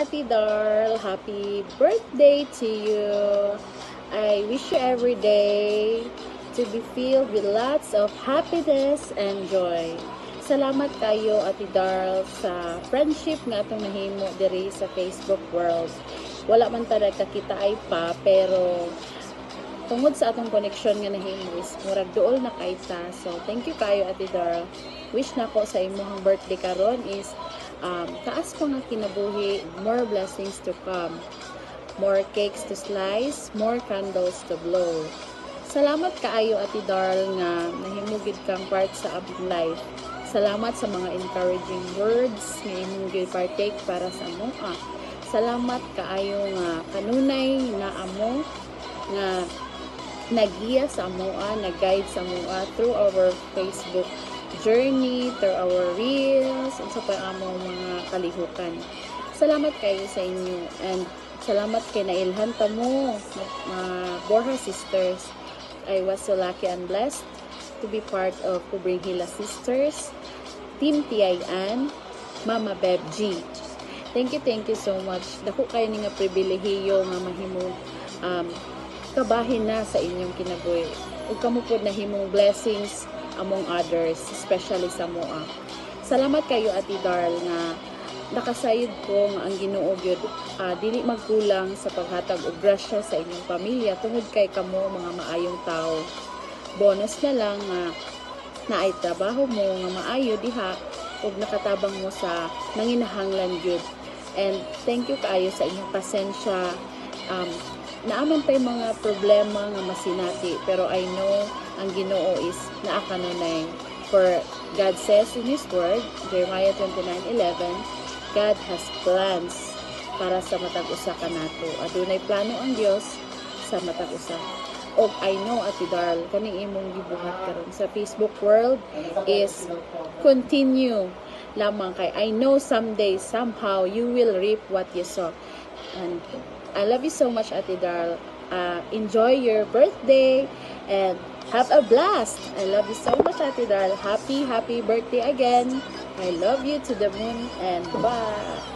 Ate Darl. Happy birthday to you. I wish you every day to be filled with lots of happiness and joy. Salamat kayo, Ate Darl, sa friendship nga itong nahimo diri sa Facebook world. Wala man talaga kita ay pa, pero tungod sa atong connection nga nahimo is murag duol na kaita. So, thank you kayo, Ate Darl. Wish na ko sa imong birthday karon is taas pa nga kinabuhi, more blessings to come, more cakes to slice, more candles to blow. Salamat kaayo, Ate Darl, nga nahimugid kang part sa among life. Salamat sa mga encouraging words nga imong partake para sa amo. Salamat kaayo nga kanunay na amo nga nagiya sa amoa, nag-guide sa amoa through our Facebook journey, through our reels, at sa among mga kalihukan. Salamat kayo sa inyo, and salamat kay nailhan ta mo, Borja Sisters. I was so lucky and blessed to be part of Cubring Hila Sisters, Team Tiayan, Mama Beb G. Thank you so much. Dako kayo nga pribilehiyo nga mahimo kabahin na sa inyong kinabuhi. Ug kamo pod nahimong blessings among others, especially sa moa. Salamat kayo, Ate Darl, nga nakasayod ko nga ang Ginoo gyud dili magkulang sa paghatag og grasya sa inyong pamilya tungod kay kamo mga maayong tao. Bonus na lang nga naay trabaho mo nga maayo diha ug nakatabang mo sa nanginahanglan gyud. And thank you kaayo sa inyong pasensya. Naaman pa'y mga problema nga masinati, pero I know ang Ginoo is naakanunay. For God says in His Word, Jeremiah 29:11, God has plans para sa matag usa kanato. Adunay plano ang Dios sa matag usa. Og I know, Ate Darl, kaning imong gibuhat karon sa Facebook world is continue lamang kay I know someday, somehow, you will reap what you sow. And I love you so much, Ate Darl. Enjoy your birthday and have a blast. I love you so much, Ate Darl. Happy birthday again. I love you to the moon and bye.